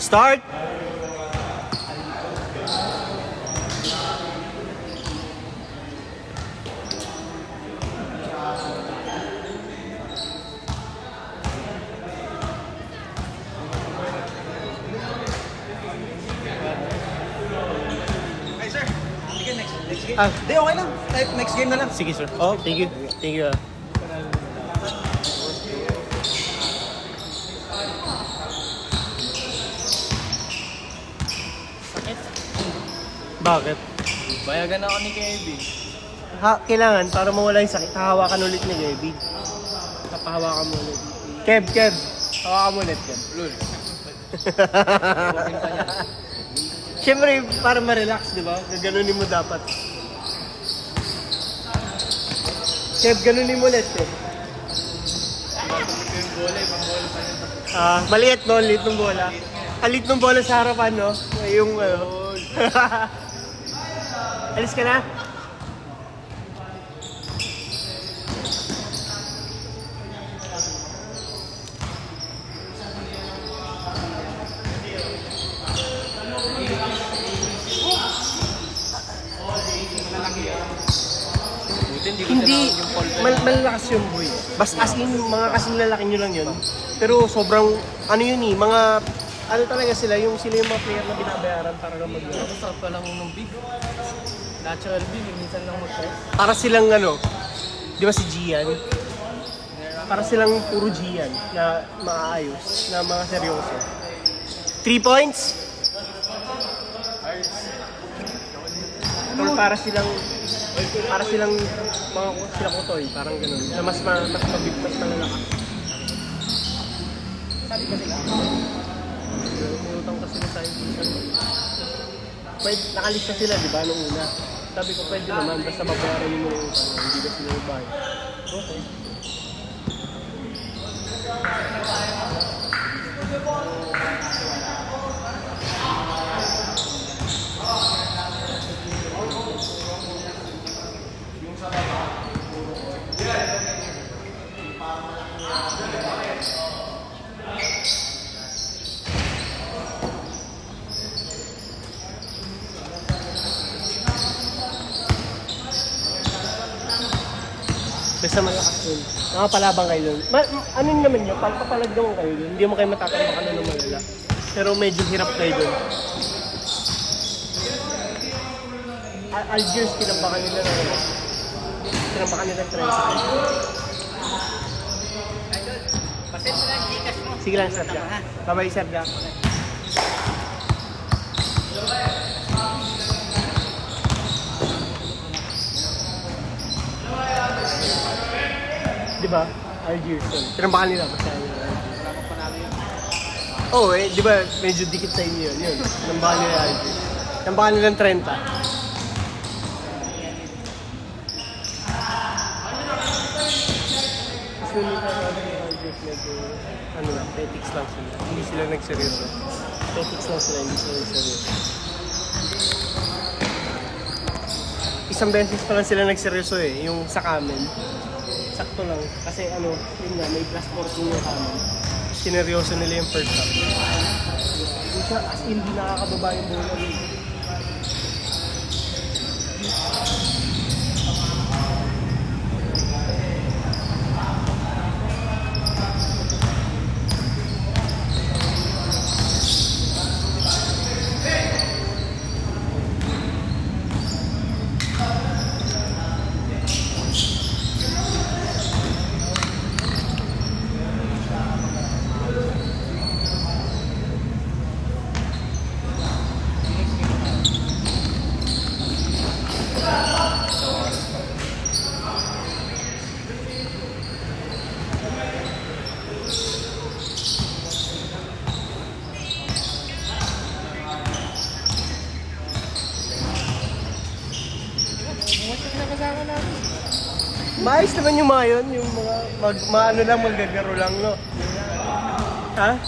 Start! Hey sir, sige next game. Ah. Hindi, okay lang. Type next game na lang. Sige, sir. Oh, thank you. Thank you. Sakit. Bakit? Bayagan ako ni Kevin. Kailangan para mawala yung sakit, hahawakan ulit ni Gaby. Papahawakan mo ulit. Kev. Hawakan mo ulit, Kev. Lul. Siyempre, para ma-relax, di ba? Gaganunin mo dapat. Kev, ganunin mo ulit, Kev. Maliit, no? Liit ng bola. Liit ng bola sa harapan, no? Yung, alis ka na? Hindi, malalakas yung boy. Basta as in, mga kasing lalaki nyo lang yun. Pero sobrang, ano yun eh, mga, ano talaga sila yung mga player na binabayaran para lang mag-go. Masarap pa lang ng big. Natural big, minsan lang mag-press. Para silang ano, di ba si Gian? Para silang puro Gian na maayos, na mga seryoso. 3 points? Or para silang mga sila kutoy, parang ganun. Na mas mabig, mas malalakas. Sabi kasi lang. Umutang kasi na tayo. Nakalista sila, di ba, nung una. Sabi ko, pwede naman, basta mabayaran mo yung utang. Hindi ba sila yung bayad? Okay. Basta malakas yun. Nakapalabang kayo dun. Ano naman yun? Papalag naman kayo dun. Hindi mo kayo matatambakan na ng malala. Pero medyo hirap kayo dun. Algiers, tinambakan nila ng ano. Tinambakan nila ng 30. Pasensya na, Gcash mo. Sige lang, Sir Jack. Bye-bye, Sir Jack. Di ba? Algiers yun. Tinambakan nila. Basta yun. Oo di ba medyo dikit sa inyo yun. Tinambakan nila Algiers. Tinambakan nila ng 30. Tapos nung nila ng Algiers, medyo ano lang, petics lang sila. Hindi sila nagseryoso. Petics lang sila, hindi sila nagseryoso. Isang beses pa lang sila nagseryoso yung sa Camel. Sakto lang. Kasi ano, yun nga, may plus 14 yung Camel. Sineryoso nila yung first half. Hindi siya, as in, hindi nakakababa yung bola. Maayos naman yung mga yun, yung mga ano lang, magagaro lang, no? Ha?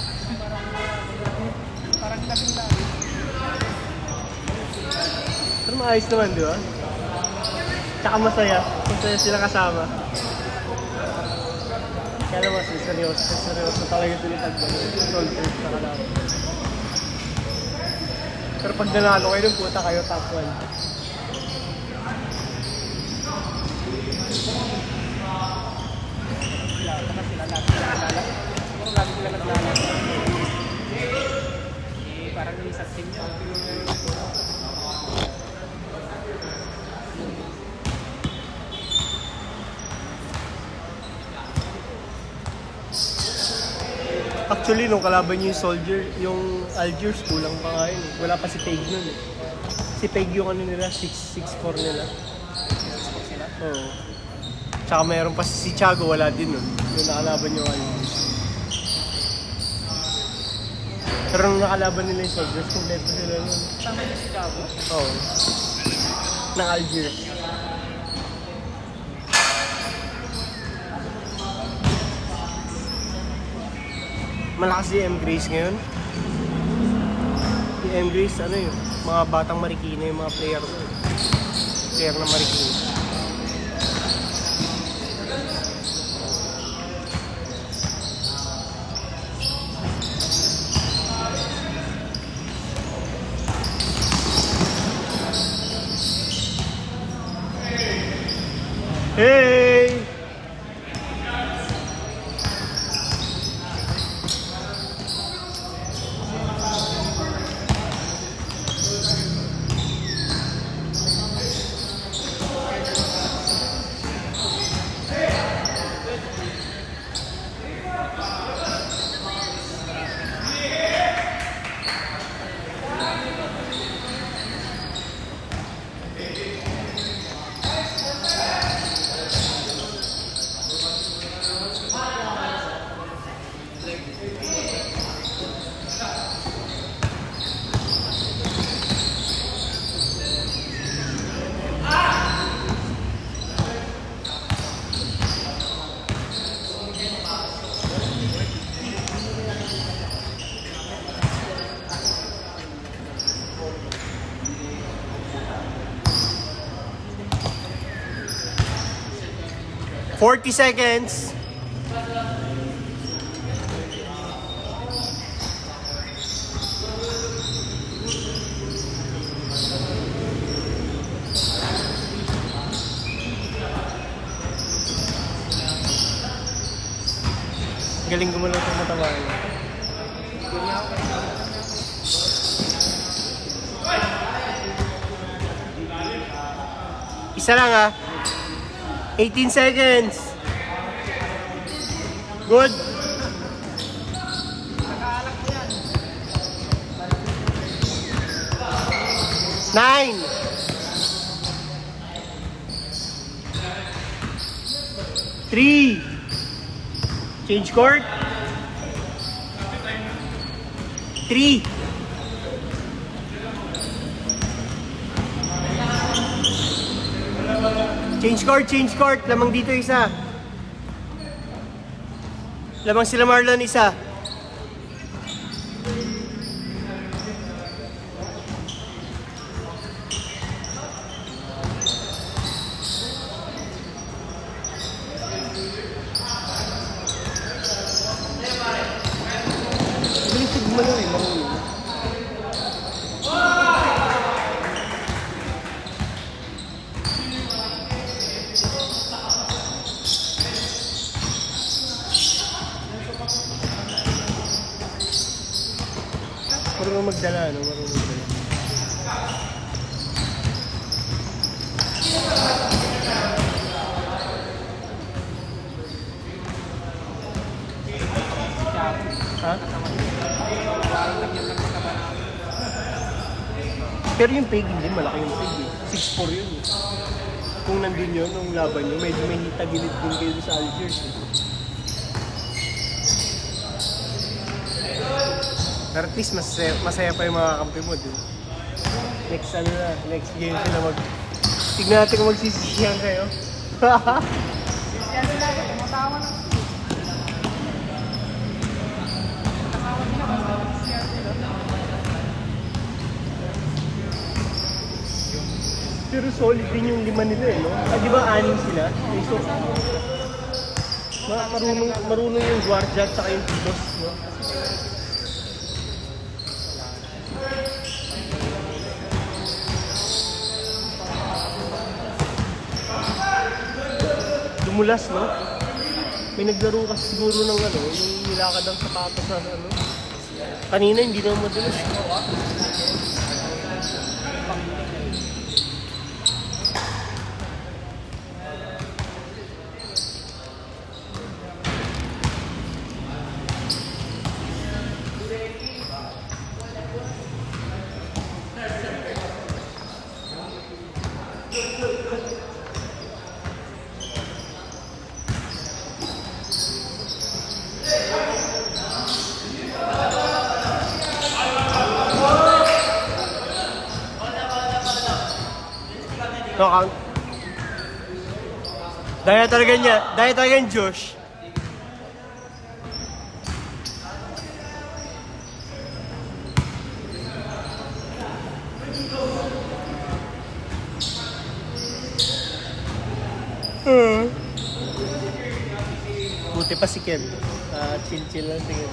Parang labing lang. Pero maayos naman, di ba? Tsaka masaya. Masaya sila kasama. Kaya naman, seryoso talaga tinitag mo. Content sa kalaman. Pero pag nanalo kayo ng puta kayo, top 1. Lagi sila naglalaro. Parang yung isang team niya. Actually, nung kalaban niyo yung Soldier, yung Algiers, kulang pa nga yun. Wala pa si Peg nun eh. Si Peg yung ano nila, 6'4 nila. 6'4 sila. Oo. Tsaka mayroon pa si Thiago, wala din nun. Yung nakalaban yung Algiers. Pero nung nakalaban nila yung Soldiers, kompleto sila nun. Tama yung Chicago. Oo. Ng Algiers. Malakas si M. Grace ngayon. Si M. Grace, ano yun? Mga batang Marikina yung mga player ko. Player na Marikina. Hey! "40 seconds. Galing gumalaw itong matawain. Isa lang ah. 18 seconds. Good. Nine. 3. Change court. 3. Change court. Lamang dito isa. Lamang sila Marlon isa. Bilisig mo na eh, marunong. Marunong magdala, no? Marunong magdala. Ha? Pero yung peg hindi, malaki yung peg eh. 6'4 yun eh. Kung nandun yun, nung laban nyo, medyo may hitagilid din kayo sa Algiers eh. Pero at least masaya pa yung mga kampi mo dun. Next ano na, next game sila mag... Tignan natin kung magsisisihan kayo. Pero solid din yung 5 nila eh, no? Ah, di ba 6 sila? Okay, so, marunong yung Guardia at saka yung Tidos, no? Nagmulas, no? May naglaro kasi siguro ng ano, yung nilakad ang sapatos na ano. Kanina hindi naman madulas. No count. Daya talaga yung Josh. Buti pa si Ken. Chill lang si Ken.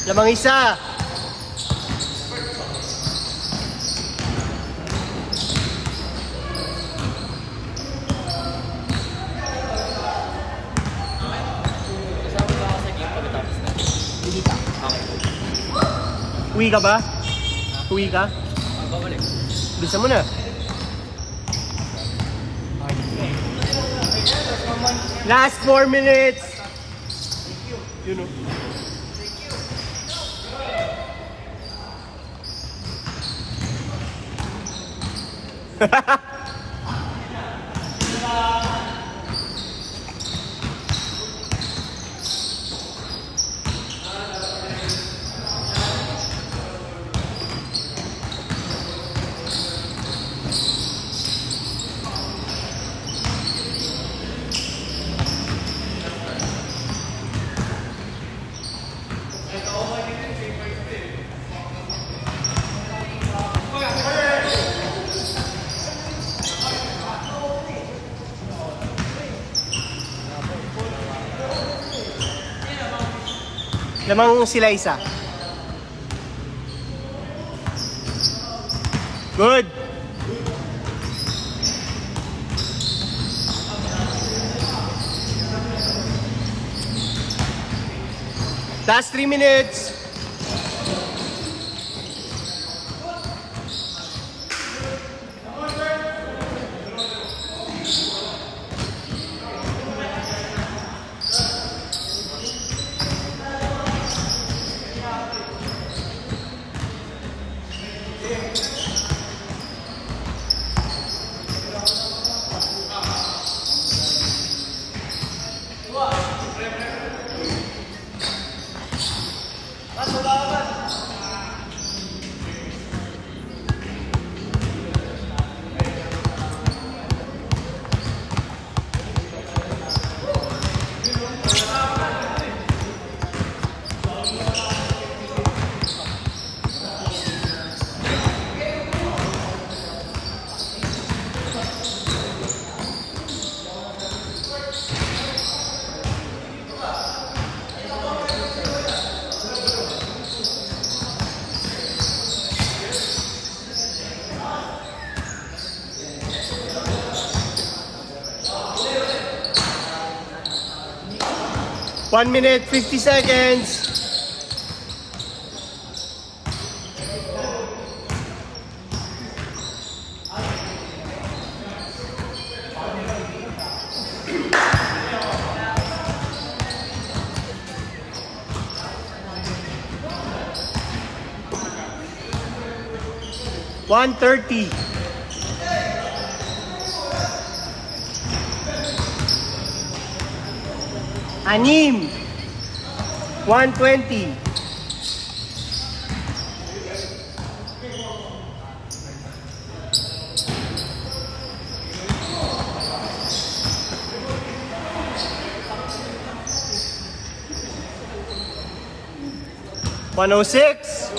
Lamang isa. Kasama ba ako sa game pagkatapos na? Hindi pa. Okay. Uwi ka ba? Uwi ka? Babalik. Bisa mo na. Last 4 minutes. You know. Lamang sila isa. Good. Last 3 minutes. One minute, 50 seconds. $130. Anim. 120. $106.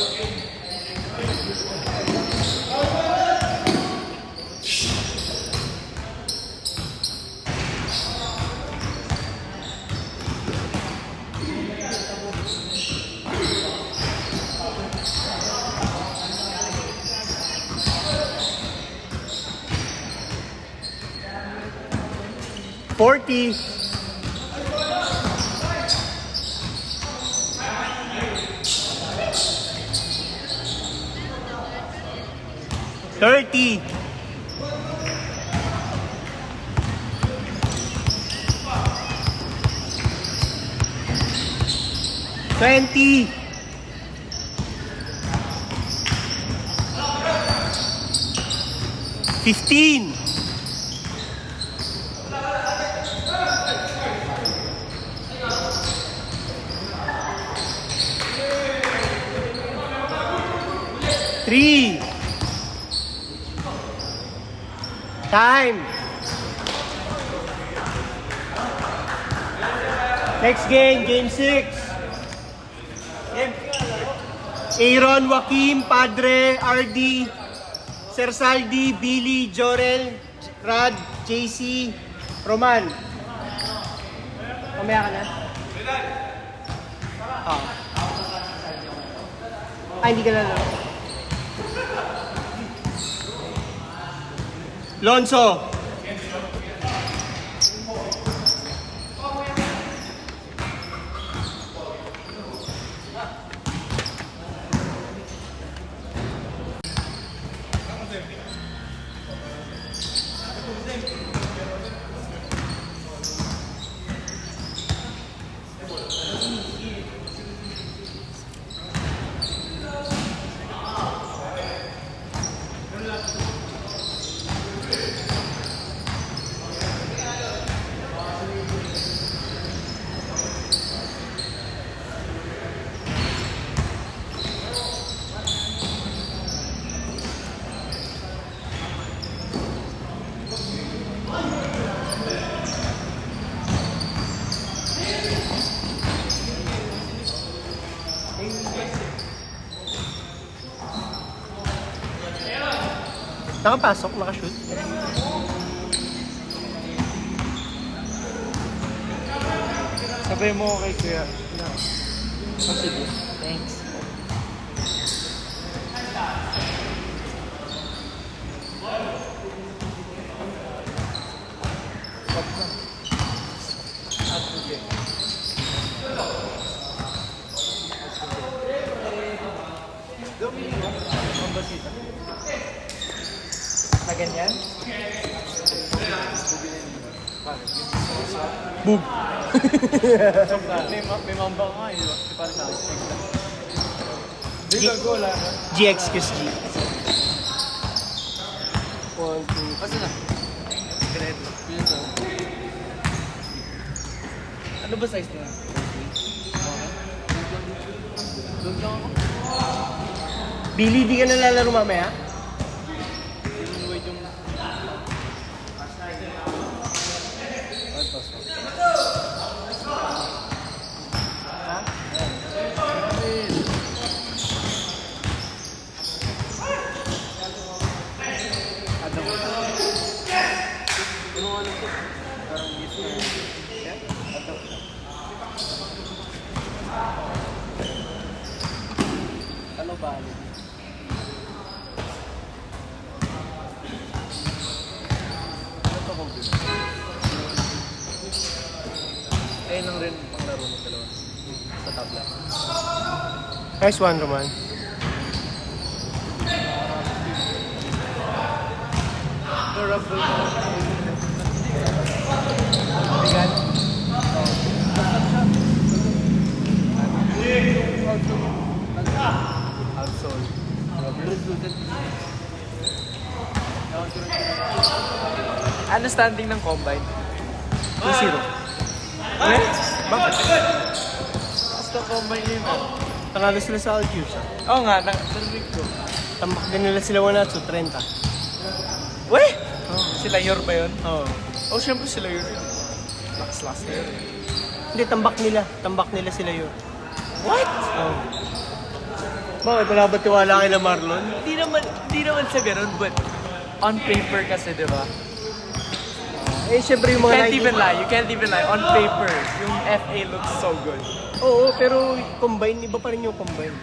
40. 30. 20. 15. 3. Time. Next game, game 6. Aaron, Joaquim, Padre, RD, Sir Saldi, Billy, Jorel, Rad, JC, Roman. Mamaya ka na? Oh. Ay, hindi ka na lang. Lonzo. Nakapasok, nakashoot. Sabay mo kay Kuya. Oh, sige. Thanks. Na ganyan? Boom. May mamba ka eh, di ba? Di para sa akin. Di ka gola na. GXQSG. 1, 2, Kasi na. Ganito. Ano ba size niya? Doon lang ako. Billy, di ka nalalaro mamaya? Yung weight yung... Ano ba? Ayun lang rin ang laro ng dalawa. Sa tabla. Nice one, Roman. Durable mo. Bigan. Outsole. Ano standing ng combine? 2-0. Eh? Bakit? Basta combine yun ah. Tanalo sila sa Algiers. Oo nga, narinig ko. Tambak din nila sila 1-2, 30. Weh! Sila Yor ba yun? Oo. Oh, syempre sila Yor yun. Last na yun. Hindi, tambak nila. Tambak nila sila yun. What? Oo. Bakit? Wala ba tiwala kay na Marlon? Di naman sa ganun, but on paper kasi, di ba? Eh, syempre yung You mga can't even lie. On paper, yung FA looks so good. Oo, pero combine, iba pa rin yung combine.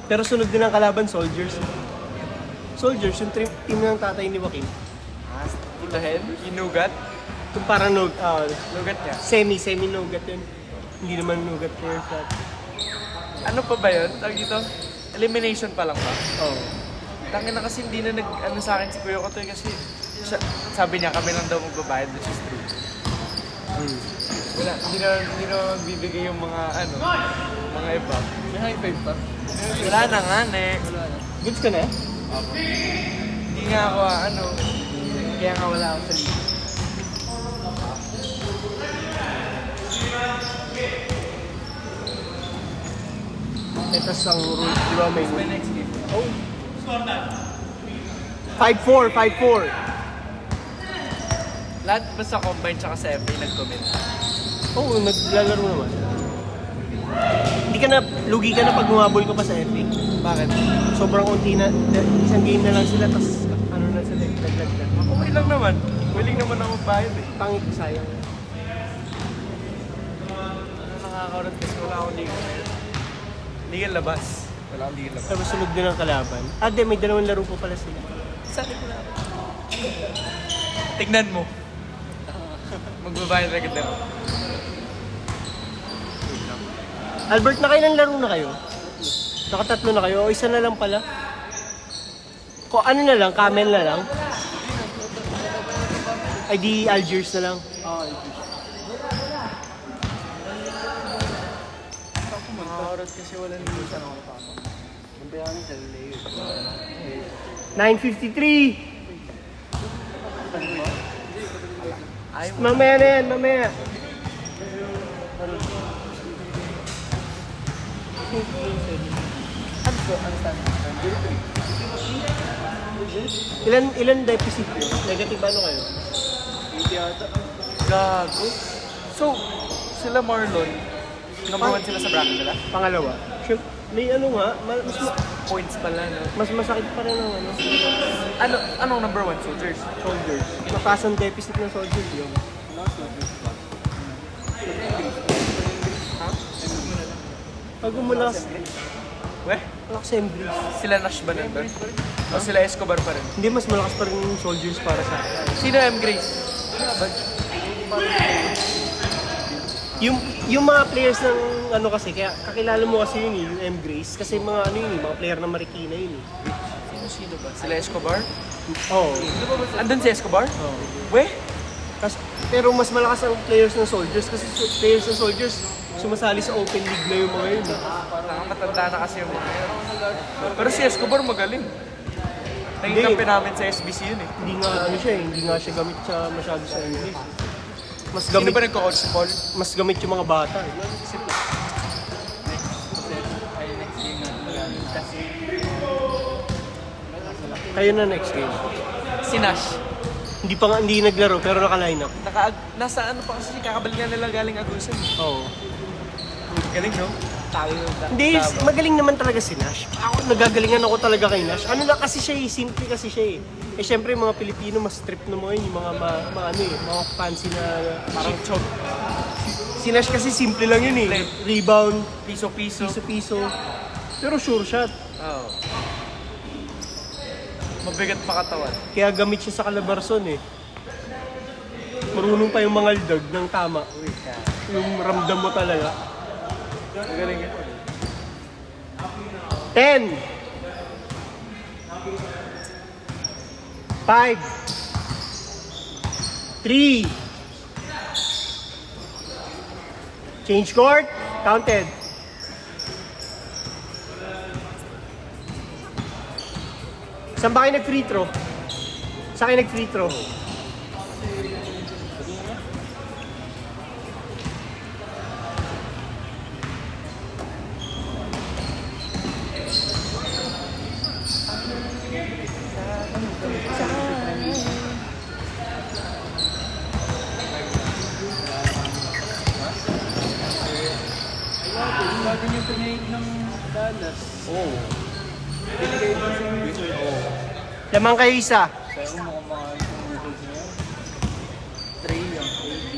Pero sunod din ang kalaban, Soldiers. Soldiers, yung team ng tatay ni Joaquim. Pulahin, inugat. Yung parang Lugat niya. semi-nugat yun. Hindi naman nugat clear shot. Ano pa ba yun? Tawag dito? Elimination pa lang ba? Oo. Tangin na kasi hindi na nag-ano sa akin si Kuya Kotoy kasi sabi niya kami lang daw magbabayad, which is true. Wala, hindi na magbibigay yung mga mga iba. May high five pa. Wala na nga, ne. Goods ka na? Hindi nga ako, kaya nga wala ako sa liga. Ito ang rule, di ba may My next game. 5-4, 5-4. Lahat ba sa combine tsaka sa FA nag-comment? Oo, naglalaro naman. Hindi ka na, lugi ka na pag humabol ka pa sa FA. Bakit? Sobrang unti na, isang game na lang sila, tapos ano na sila, laglag na. Okay lang naman. Willing naman ako bayad eh. Pangit, sayang. Nakakaroon kasi wala akong liga ngayon. Liga labas. Wala akong liga labas. Tapos sunod din ang kalaban. Di, may dalawang laro pa pala sila. Saan ko na? Tignan mo. Magbabayad na kita. Albert, nakailang laro na kayo? Nakatatlo na kayo? O isa na lang pala? Ano na lang? Camel na lang? Ay di Algiers na lang? Nakakaroon kasi wala nang isa na ako. 9:53! Ayaw mo. Mamaya na yan, mamaya. Ilan deficit yun? Negative ano kayo? Gago. So, sila Marlon, number 1 sila sa bracket nila? Pangalawa. Sure. May ano nga, Points pala, no? mas masakit pa rin ang Anong number 1? Soldiers? soldiers. Mataas ang deficit ng soldiers yun. Pag umulas, Weh? malakas sa Embrace. Sila Nash ba number? O sila Escobar pa rin? Hindi, mas malakas pa rin yung soldiers para sa akin. Sino M. Grace? Yung mga players ng ano kasi, kaya kakilala mo kasi yun yung M. Grace. Kasi mga ano yun mga player ng Marikina yun Sino ba? Sila Escobar? Oo. Andun si Escobar? Oo. Weh? Pero mas malakas ang players ng soldiers kasi players ng soldiers sumasali sa open league na yung mga yun. Matanda na kasi yung mga yun. Pero si Escobar magaling. Nangingkampi namin sa SBC yun eh. Hindi nga siya gamit sa masyado sa English. Mas Sino gamit, ba nagko-coach si Paul? mas gamit yung mga bata. Kayo na next game. Si Nash. Hindi naglaro pero naka-line up. Nasa ano pa kasi kakabalik nga nila galing Agusan. Oo. Galing no? Hindi, magaling naman talaga si Nash. Ako, nagagalingan ako talaga kay Nash. Ano na kasi siya simple kasi siya eh. Syempre yung mga Pilipino, mas trip na mo yun, yung mga mga fancy na Parang chok. Si Nash kasi simple lang yun eh. Rebound, Piso-piso. piso-piso. Pero sure shot. Oo. Mabigat pa katawan. Kaya gamit siya sa Calabarzon eh. Marunong pa yung mga aldag ng tama. Yung ramdam mo talaga. Magaling yan. 10 5 3 Change court. Counted. Saan ba kayo nag-free throw? Saan kayo nag-free throw? Bago niyo pinahig ng Dallas. Oo. Binigay din sa Wizards. Oo. Lamang kayo isa. Pero mukhang mga itong Wizards niya. Trey yung AD.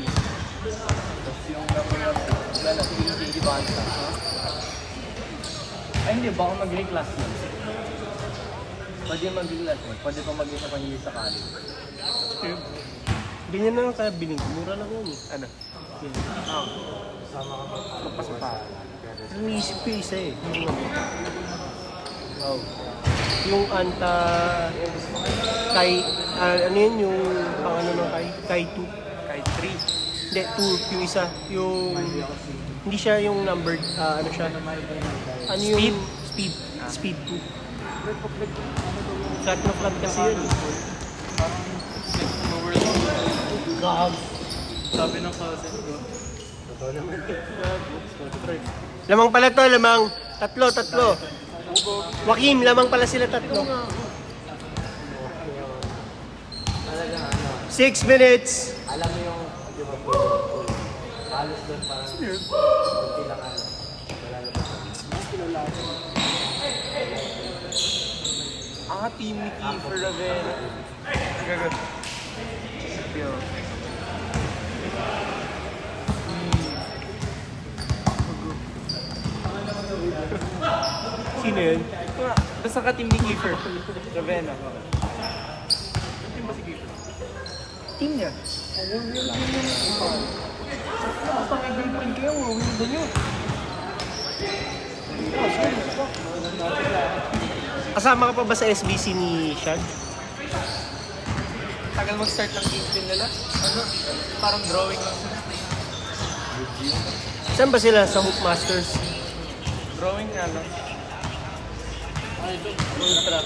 Tapos yung number of Dallas AD di Banta. Ay hindi, baka mag-reclass yun. Pwede mag-reclass yun. Pwede pa mag-isa pa hindi sa college. Ganyan na lang kaya binig. Mura lang yun eh. Ano? Yan. Magpasapa. Ang isip ko isa eh. Yung ano. Wow. Yung anta... Kai... ano yun yung pang ano ng Kai? Kai 2. Kahit 3. Hindi, 2. Yung isa. Yung... Hindi siya yung numbered. Ano siya? Ano yung... Speed. Speed 2. Flat na flat kasi yun. Gag. Sabi ng cousin ko. Lamang pala to, lamang. Tatlo. Joaquin, lamang pala sila tatlo. 6 minutes. Alam mo yung, di ba po, halos doon parang, kunti lang ano, wala na ba? Team ni Kiefer Ravena. Gagot. Yo. Sino yun? Basta ka team ni Kiefer Ravena. Team ba si Kiefer? Team niya. Basta may girlfriend kayo, wawin ba nyo? Kasama ka pa ba sa SBC ni Shad? Tagal mag-start ng game din nila. Ano? Parang drawing lang sila. Saan ba sila? Sa Hoop Masters? Drawing nga lang. Ultra.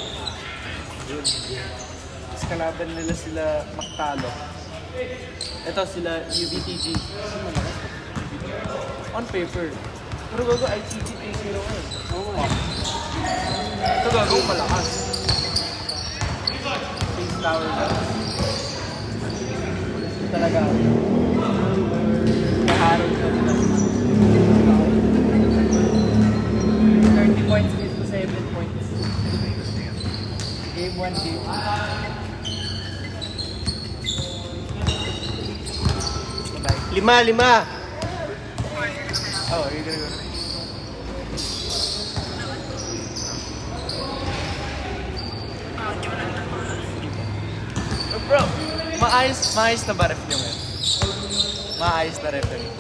Tapos kalaban nila sila Mactalo. Ito sila UBTG. On paper. Pero bago ITG 2-0 ngayon. Ito gagawin malakas. Face tower lang. Talaga. Kaharap ka nila. 30 points to 7 points. Game 1, game 2. 5. Oh, you're gonna go. Oh, bro, maayos na ba ref niyo ngayon? Maayos na ref niyo.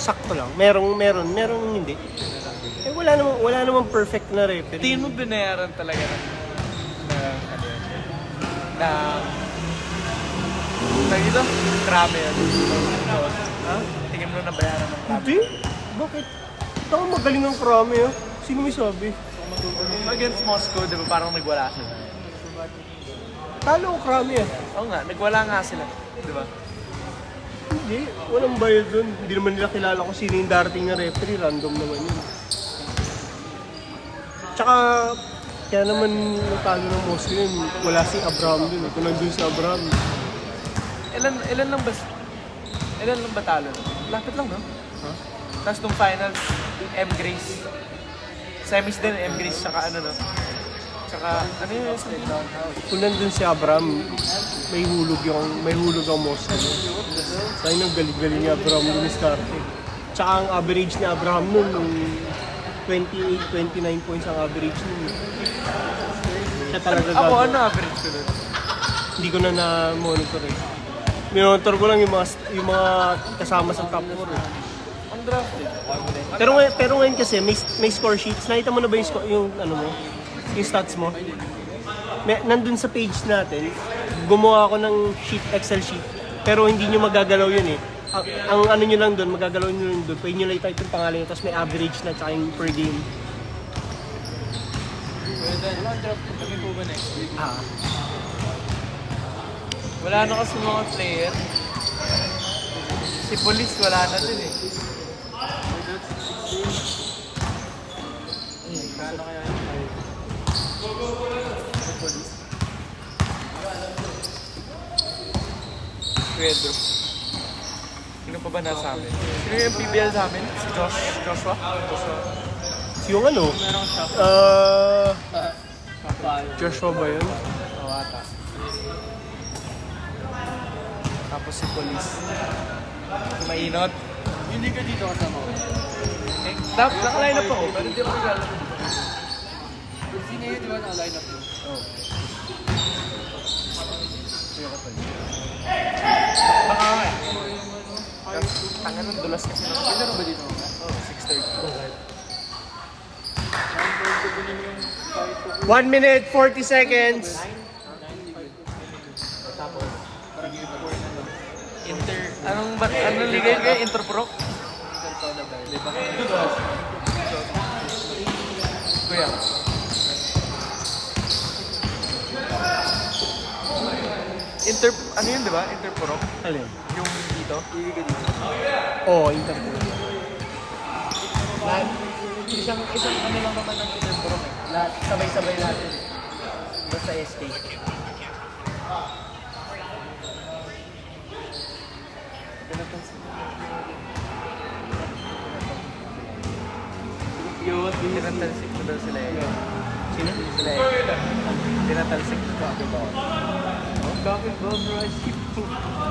Sakto lang. Merong hindi. Eh wala namang perfect na referee. Tingin mo binayaran talaga ito? Krame yan. Ha? Tingin mo na bayaran ng krame. Hindi? Bakit? Ito magaling ang krami ah. Sino may sabi? Against Moscow, di ba parang nagwala sila? Talo ang krami ah. Oo nga, nagwala nga sila. Di ba? Hindi. Walang bayad dun. Hindi naman nila kilala kung sino yung darating na referee. Random naman yun. Tsaka, kaya naman natalo ng Moscow yun. Wala si Abraham dun. Kung nandun si Abraham. Ilan lang ba talo? Lapit lang, no? Ha? Tapos nung finals, M. Grace. Semis din, M. Grace, tsaka ano, no? Tsaka, ano yun? Kung nandun si Abraham, may hulog ang Moscow. Sa'yo nang galing-galing ni Abraham nun diskarte. Tsaka ang average ni Abraham nun, nung 28-29 points ang average nun. Siya talaga Ako, gagawin. ano average ko nun? Hindi ko na na-monitor eh. Minonitor ko lang yung mga kasama sa top 4 eh. Undrafted. Pero ngayon kasi may score sheets. Nakita mo na ba yung ano mo? Yung stats mo? Nandun sa page natin, gumawa ako ng Excel sheet. Pero hindi nyo magagalaw yun eh. Ang ano nyo lang doon, magagalaw nyo lang doon. Pwede nyo lang itype yung pangalan nyo, tapos may average na tsaka yung per game. Undrafted kami po ba next week? Ah. Wala na kasi mga player. Si Police wala na din eh. Kano kaya yun? Si Police. Pedro. Sino pa ba nasa amin? Sino yung PBL sa amin? Si Joshua? Yung ano? Merong shop. Joshua ba yun? Oo ata. Tapos si Police. Si Mainot. Hindi ka dito kasama ko. Eh, nakaline up ako, pero hindi ako naglalaro. Sino yun, di ba naka-line up yun? Oo. Kuya Katol. Baka nga eh. Tangan ng dulas kasi ng May laro ba dito? Oh, 6:30. 1 minute, 40 seconds. Tapos, parang yung score na lang. Anong ligay kayo? Interpro? Interpro na ba? Di ba? Kuya. Ano yun, di ba? Interpro? Alin? Yung dito? Iliga dito. Oo, Interpol. Isang ano lang naman ng interpro eh. Lahat, sabay-sabay natin. Basta SK. Yun, tinatalsik mo daw sila eh. Sino? Sila eh. Tinatalsik mo daw. Bakit ba, bro?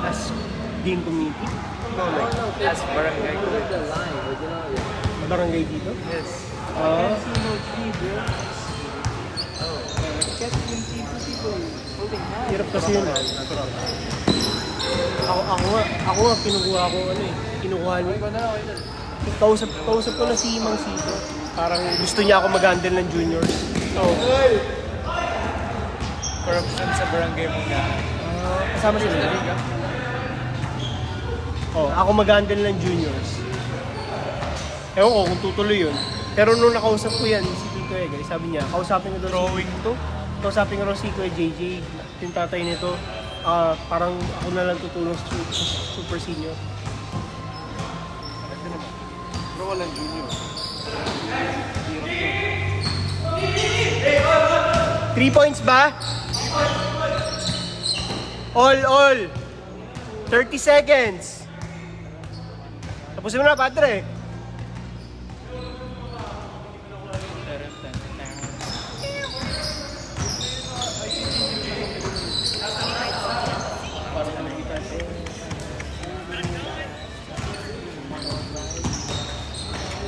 As game community? No, like, as barangay. Over the line, original. Barangay dito? Yes. Oo. No tree, bro. Oh. Can't even see two people holding hands. Hirap kasi yun. Ako nga, kinukuha niya. Ikaw na lang, ikaw na. Kausap ko na si Mang Sito. Parang gusto niya ako mag-handle ng juniors. So, Corruption sa barangay mo nga. kasama sila. Oh, ako mag-handle ng juniors. Ewan ko kung tutuloy yun. Pero nung nakausap ko yan, si Tito Egay, sabi niya, kausapin ko daw Drawing to? kausapin ko daw si Kuya JJ, yung tatay nito. Parang ako na lang tutulong sa super senior. Bro, walang junior. 3 points ba? All. 30 seconds. Tapusin mo na, Patrick.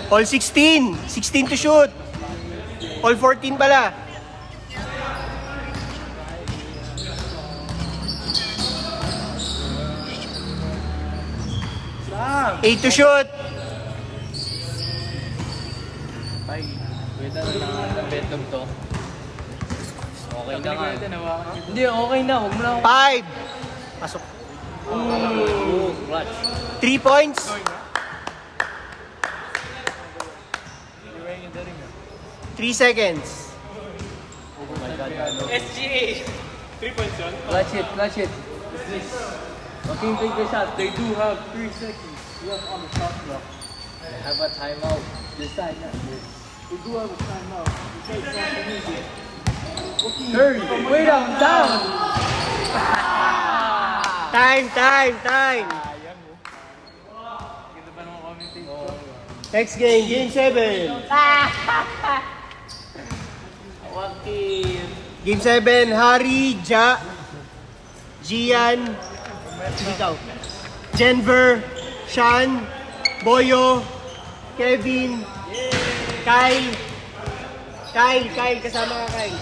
All 16. 16 to shoot. All 14 pala. Stop! 8 to shoot. Bye. Wait na lang ng bedroom to. Okay na nga. Tinawakan kita. Hindi, okay na. Huwag mo na ako. 5. Pasok. Oh, clutch. 3 points. You're wearing a ring ah. 3 seconds. Oh my God. SGA! 3 points yun? Clutch it. Okay, take the shot. They do have 3 seconds left on the shot clock. They have a timeout. Decide na. They do have a timeout. Decide something easy. Okay. Hurry! Wait, I'm down! Time. Sayang oh. Ganda pa naman commentate ko. Next game, game 7. Wakil. Game 7, Hari, Gian, ikaw. Jenver, Sean, Boyo, Kevin, Kyle, kasama ka, Kyle.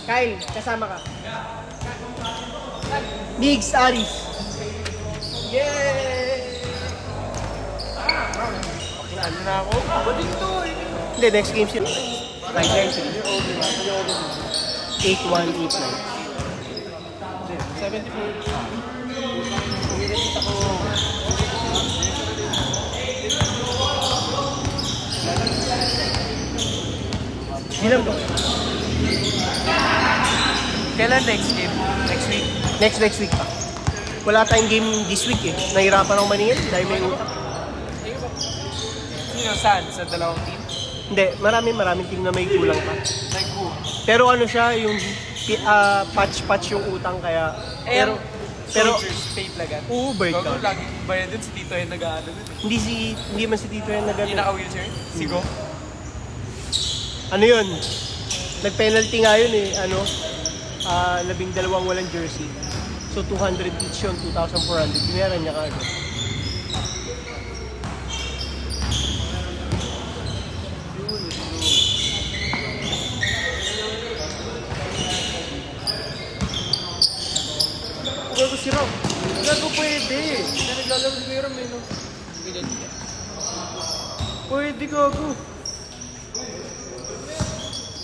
Kyle, kasama ka. Migs, Aris. Yay! Ano na ako? Ba't ito? Hindi, next game sila. 8-1, 8-9. 74. Ilan to? Kailan next game? Next week? Next week pa. Wala tayong game this week eh. Nahirapan ako maningin dahil may utak. Sino saan? Sa dalawang team? Hindi, maraming team na may kulang pa. Like who? Pero ano siya, yung patch yung utang kaya... Pero Soldiers, paid lagan. Oo, bayad ka. Gago, lagi kong bayad din si Tito yung nag-ano dun eh. hindi man si Tito yan na Hindi gano'n. naka-wheelchair? Sigo? Ano yun? Nag-penalty nga yun eh, 12 walang jersey. So 200 each yun, 2,400. Binayaran niya kagad. si Rob. Gago pwede. Kaya naglalaro si Kuya Ram eh, no? Pwede gago.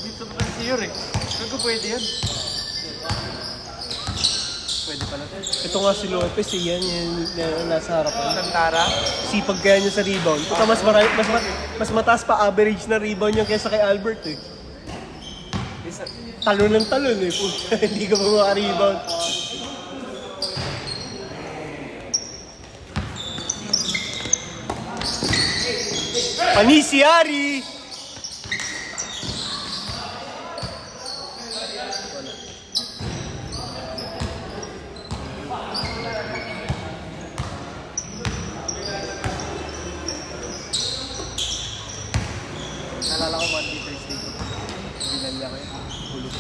Dito pa si Yor eh. Gago pwede yan. Pwede pala to. Ito nga si Lopez, eh, yan nasa harapan. Santara. Sipag kaya niya sa rebound. Ito mas mataas pa average na rebound niya kaysa kay Albert eh. Isa. Talon ng talon eh. Puta, hindi ka ba maka-rebound? Panisiari! Nalala ko Monday, Thursday. Binalya ko yun. Hulog.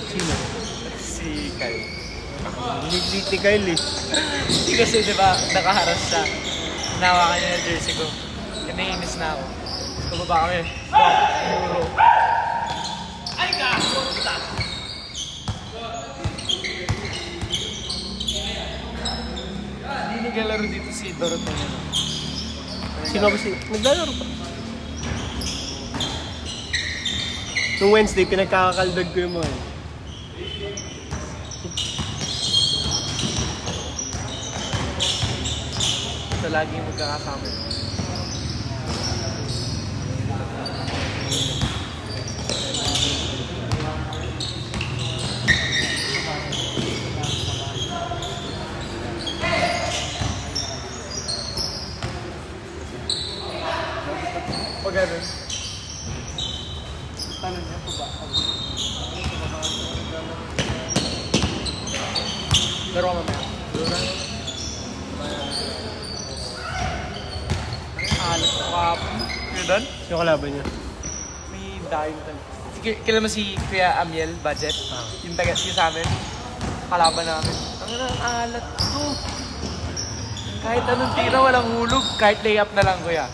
Sino? Si Kyle. Liglit ni Kyle eh. Hindi kasi diba, nakaharas siya. Nahawakan niya yung jersey ko. Naiinis na ako. Tumaba kami. Euro. Ay ka! Hindi naglalaro dito si Dorothy. Sino ba si... Naglalaro pa. Nung Wednesday, pinagkakakaldad ko yung mga yun. Ito lagi yung magkakasama. Pag ganun. Tanong niya po ba? Laro ka mamaya. Laro na. Ang alat ko kapon. Yun doon? Sino kalaban niya? May dying time. Kilala mo si Kuya Amiel Budget? Yung taga sa amin. Kalaban namin. Ang alat ko. Kahit anong tira, walang hulog. Kahit layup na lang, kuya.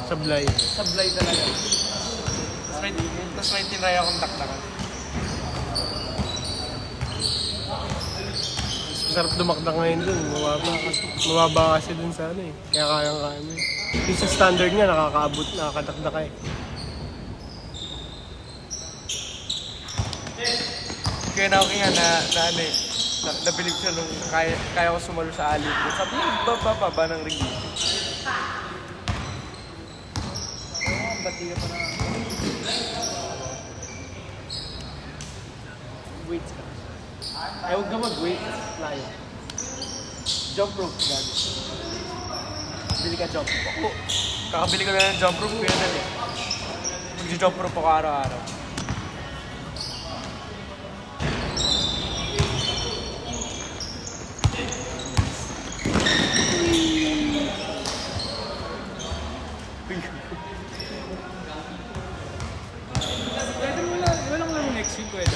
Sablay. Sablay talaga. Tapos may tinry akong dakdakan. Masarap dumakdak ngayon dun. Mababa kasi dun sa ano eh. Kaya kayang-kaya mo eh. Yung sa standard niya, nakakadakdak ka eh. Kaya na ako nga na ano eh. Nabilib siya nung kaya ko sumalo sa alip. Sabi niya, baba ng ring. Bati ka pa na. Wait ka. Ay, huwag ka mag-wait. Fly. Jump rope, gabi. Bili ka jump rope. Ako, kakabili ko na ng jump rope. Kaya na eh. Mag-jump rope ako araw-araw. Walang laro next week, pwede.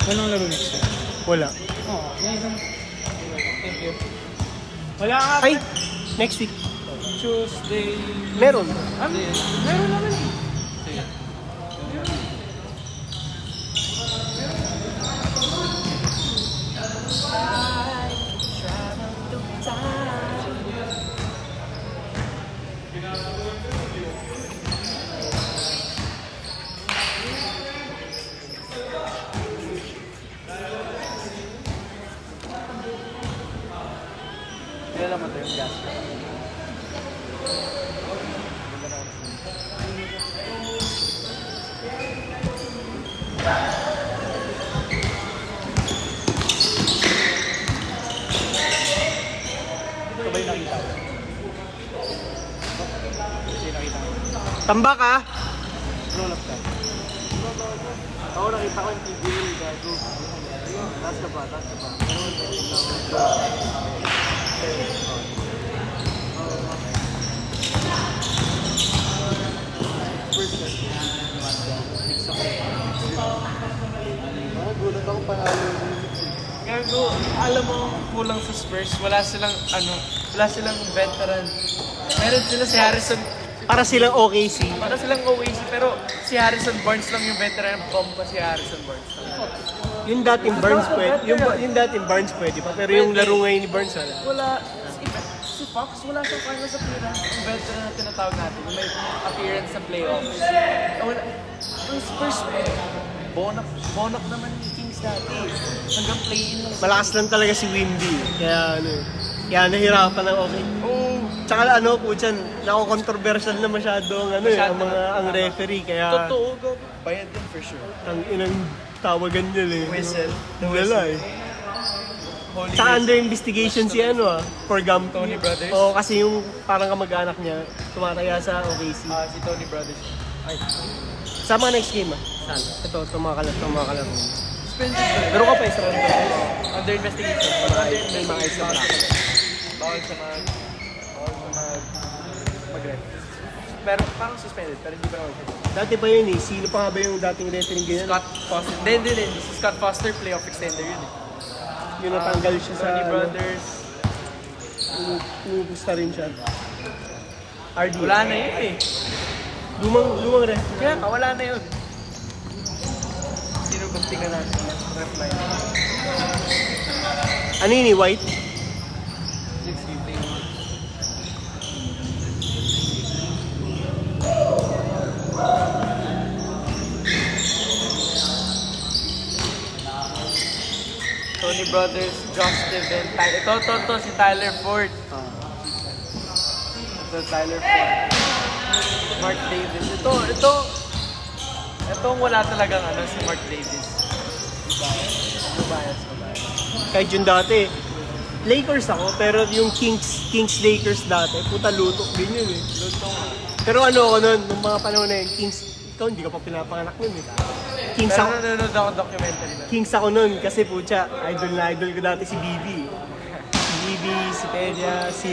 Walang laro next week? Wala. Thank you. Wala nga. Ay! Next week. Tuesday. Meron. Meron naman eh. Sige. Kailan naman ito yung gas? Ito ba yung nakita ko? Hindi nakita ko. Tambak ah! Roll up ka. Ako nakita ko yung TV yung gago. Taas ka pa, taas ka pa. Gulat ako panalo. Gago, alam mo, kulang sa Spurs. Wala silang veteran. Meron sila si Harrison. Para silang OKC. Para silang OAC, pero si Harrison Barnes lang yung veteran. Bomba si Harrison Barnes. Yung dating Barnes pwede, yung dating Barnes pwede pa, pero yung laro ngayon ni Barnes wala. Wala. Si Fox, wala siyang finals appearance. Ang veteran na tinatawag natin. Yung may appearance sa playoffs. Wala. Ang Spurs, bonok naman ni Kings dati. Hanggang play-in lang. Malakas lang talaga si Wimby. Kaya ano, kaya nahirapan ng okay. Oh, Tsaka ano po dyan, nako-controversial na masyado ang ang referee. Kaya totoo, go. Bayad din for sure. ang inang tawagan nila eh. Whistle. The Wala eh. Holy Tsaka whistle. under investigation si for Gump. Tony Brothers? Oo, kasi yung parang kamag-anak niya, tumataya sa OKC. Si Tony Brothers. Ay. Sa mga next game Saan? Ito, tumakalap. Suspended. Pero ka pa isa rin. Under investigation. May mga isa pa. Bawal sa mag-ref. Pero parang suspended, pero hindi pa naman. Dati pa yun eh. Sino pa nga ba yung dating referee ganyan? Scott Foster. Hindi. Si Scott Foster, playoff extender yun eh. Yung natanggal siya sa Tony Brothers. Umupusta rin siya. RD. Wala na yun eh. Lumang ref. Kaya ka, wala na yun. Sino bang tingnan natin? Ref line. Ano yun eh? White? 6-15. Tony Brothers, Josh Steven, ito si Tyler Ford. Ito Tyler Ford. Mark Davis. Itong wala talagang si Mark Davis. Mabayas. Kahit yung dati. Lakers ako, pero yung Kings Lakers dati, puta lutok din yun eh. Luto nga. Pero ano ako nun, nung mga panahon na yun, ikaw hindi ka pa pinapanganak nun eh. Kings Pero ako, nanonood ako documentary na. Kings ako nun kasi putya, idol ko dati si Bibi. Si Bibi, si Pedia, si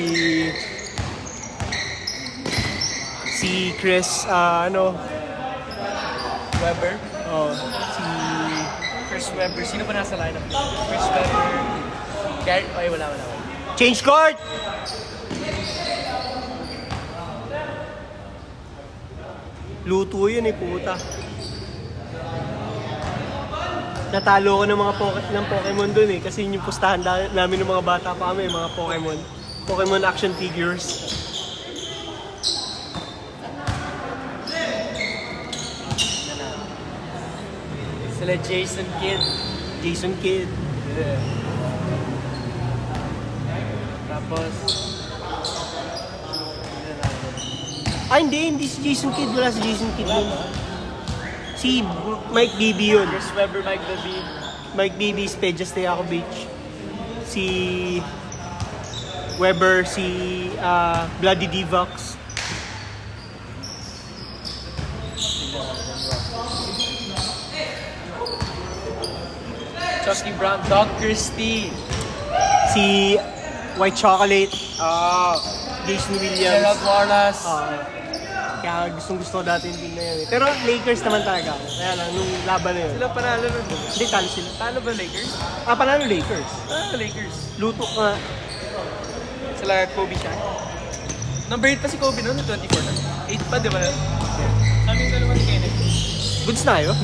Chris, Webber. si Chris Webber. Sino ba nasa lineup? Chris Webber. Gary. Ay, wala. Change court! Luto yun eh, puta. Natalo ko ng mga Pokemon dun eh. Kasi yun yung pustahan namin ng mga bata pa kami, mga Pokemon action figures. Sila Jason Kidd. Yeah. Tapos, Hindi si Jason Kidd. Wala si Jason Kidd nun. Si Mike Bibby yun. Chris Webber, Mike Bibby. Mike Bibby, Speja Stojakovic. Si Weber, si Bloody Divox. Chucky Brown, Doug Christie. Si White Chocolate. Jason Williams. Gerald Wallace. Kaya gusto ko dati yung team na yun eh. Pero Lakers naman talaga ako. Kaya lang, nung laban na yun. Sila panalo nun. Hindi, talo sila. Talo ba Lakers? Panalo Lakers. Lakers. Lutok nga. Sila Kobe siya. Number 8 pa si Kobe noon, 24 na. 8 pa, di ba? Sabi yung dalawa ni Kenneth. Goods na yun?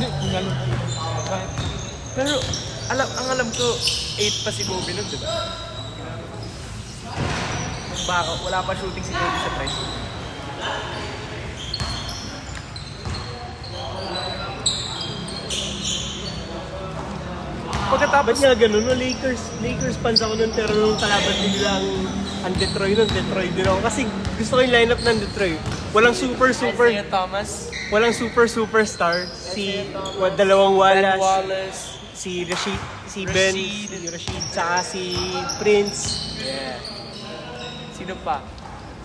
Pero, ang alam ko, 8 pa si Kobe noon, di ba? Baka, wala pa shooting si Kobe sa press. Ba't nga ganun? No, Lakers fans ako nun, pero nung kalaban din nila ang Detroit din ako. Kasi gusto ko yung lineup ng Detroit. Walang Isaiah Thomas. walang superstar. Si dalawang Ben Wallace, Wallace. si Rashid, si Ben, Rashid. si Rashid, saka si Prince. Yeah. Sino pa?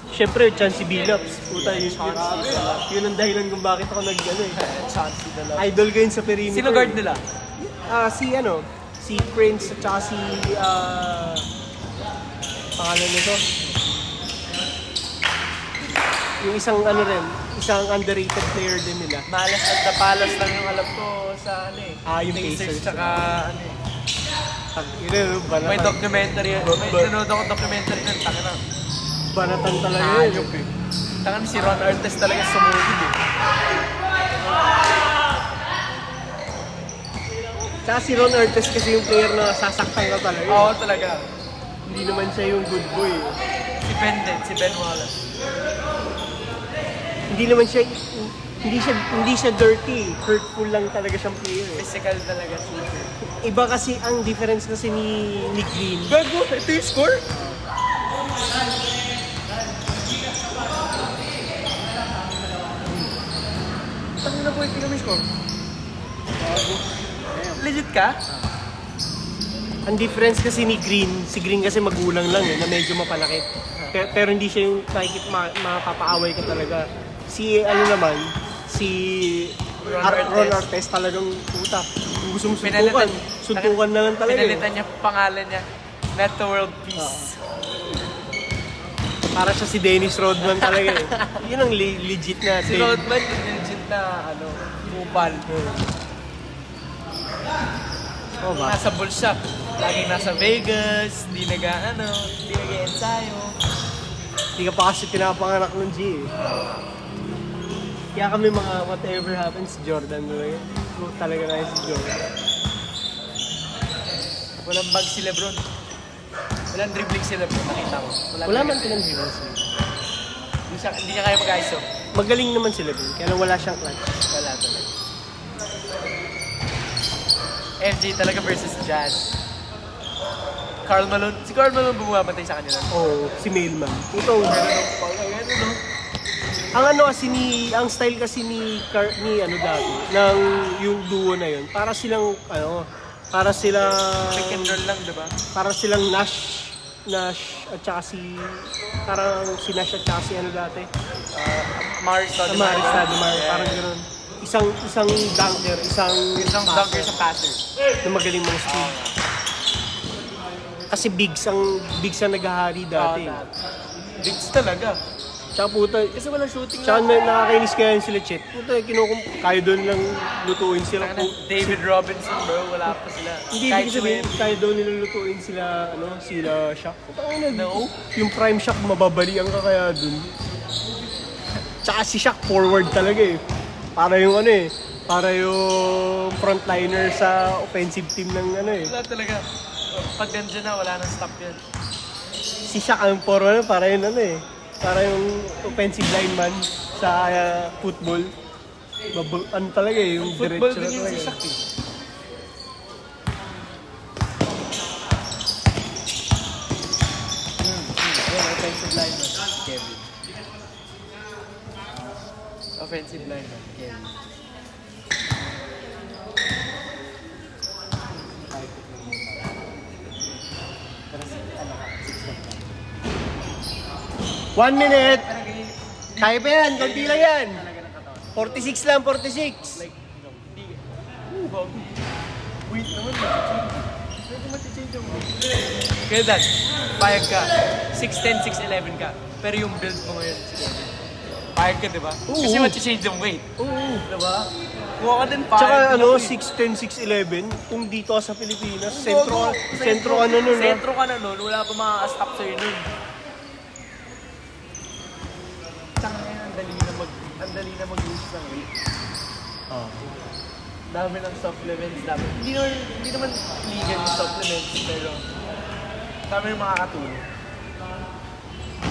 Syempre, Chancey Billups. Puta, yun ang dahilan kung bakit ako Chauncey Billups. idol ko yun sa perimeter. Sino guard nila? Si Prince at saka si pangalan nito. Yung isang isang underrated player din nila. Malas at Dapalas lang yung alam ko sa Yung Pacers. Tsaka Banatan. may documentary. May nanood ako documentary nun. Taka na. Banatan talaga yun. Ayop eh. Taka na si Ron Artest talaga sumunod eh. Tsaka si Ron Artest kasi yung player na sasaktan ka talaga. Oo, talaga. Hindi naman siya yung good boy. Si Ben din, si Ben Wallace. Hindi siya dirty. Hurtful lang talaga siyang player. Physical talaga si Iba kasi ang difference kasi ni Green. Gago, ito yung score? Tango na po, hindi kami score. Legit ka? Ang difference kasi ni Green, si Green kasi magulang lang na medyo mapalaki. Pero hindi siya yung mapapaaway ka talaga. Si naman, si Ron Artest talagang puta. Kung gusto mo suntukan na lang talaga. Pinalitan niya pangalan niya, Net the World Peace. Para siya si Dennis Rodman talaga eh. Yun ang legit na. Si Rodman, legit na, kupal. Oh, ba? Nasa Bulls siya. Laging nasa Vegas, hindi nag-ensayo. Hindi ka pa kasi pinapanganak ng G eh. Kaya kami mga whatever happens, Jordan talaga. Talaga na si Jordan. Walang bag si Lebron. Walang dribbling si Lebron, nakita ko. Wala man silang heroes. Hindi niya kaya mag-ISO. Magaling naman sila dun, kaya wala siyang clutch. Wala talaga. MJ talaga versus Jazz. Si Karl Malone bumabatay sa kanila. Oo, si Mailman. Ito, ang style kasi ni dati, ng yung duo na yun, para silang, Pick and roll lang, diba? para silang Nash at saka parang si Nash at saka si dati, Maris Maris Stoudemire, parang gano'n. Isang dunker, isang dunker sa passer. na magaling mga speed. Kasi bigs ang naghahari dati. Bigs talaga. Tsaka puta, Kasi walang shooting tsaka nakakainis kaya sila Chet. Puta, kaya doon lang lutuin sila. David Robinson, bro, wala pa sila. Hindi ibig sabihin, kaya doon nila lutuin sila, sila Shaq. No. Yung prime Shaq, mababalian ka kaya doon. Tsaka si Shaq forward talaga eh. Para yung frontliner sa offensive team ng Wala talaga. Pag nandiyan na, wala nang stop yan. Si Shaq ang forward, para yung para yung offensive lineman sa football. Talaga eh, yung Football diretso na din yung si talaga. Shaq eh. Offensive lineman, Kevin. Offensive lineman, Kevin. 1 minute! Kaya pa yan, konti lang yan. 46 lang, 46. Like, hindi. Bago. Wait naman, medyo mati-change ang kaya dad, payag ka. 6'10", 6'11 ka. Pero yung build mo ngayon, payag ka, di ba? Kasi mati-change yung weight. Oo. Diba? Mukha ka din payag. Tsaka 6'10", 6'11, kung dito ka sa Pilipinas, sentro ka na nun. Sentro ka na nun, wala pa makaka-stop sa'yo nun. Tsaka ngayon, ang dali na mag-use ng weight. Dami ng supplements, dami. Hindi naman legal yung supplements, pero dami yung makakatulong.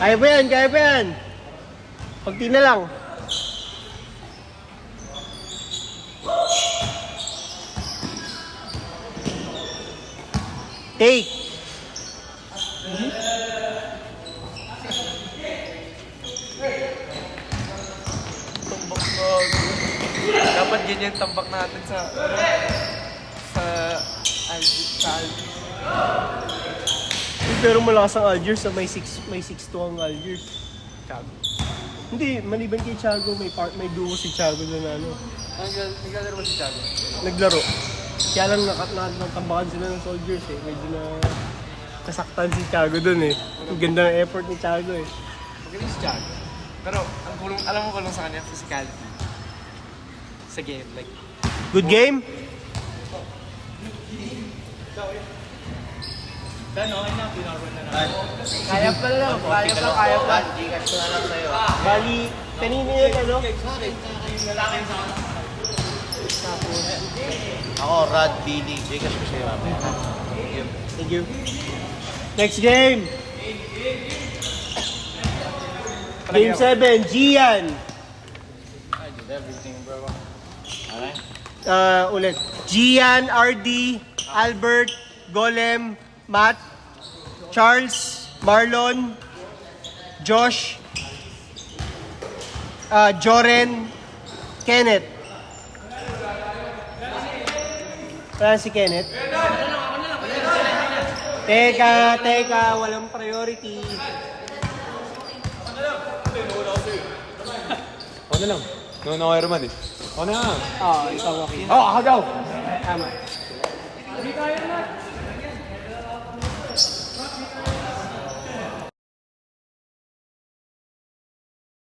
Kaya pa yan, kaya pa yan. Pagti na lang. Take. Tumbok ko. Dapat ganyan tambak natin sa Algiers. Pero malakas ang Algiers, may 6'2" ang Algiers. Tiago. Hindi, maliban kay Thiago, may duo si Thiago na Naglalaro ba si Tiago? naglaro. Kaya lang natambakan sila ng Soldiers eh. Medyo nasaktan si Thiago dun eh. Ang ganda ng effort ni Thiago eh. Magaling si Tiago. Pero alam mo kulong sa kanya, physicality. Sa game, like... Good game? Kaya pa lang, kaya pa. Bali, kanina yun ano? Tapos, Ako, Rod, Billy, Jay, kasi kasi mamaya. thank you. Next game. Game 7, Gian. I did everything, bro. Alright? Ulit. Gian, RD, Albert, Golem, Matt, Charles, Marlon, Josh, Joren, Kenneth. Wala si Kenneth. Teka, walang priority. Ako na lang. No, Herman eh. Ako na lang. Ikaw, okay. Oh, ako daw! Tama.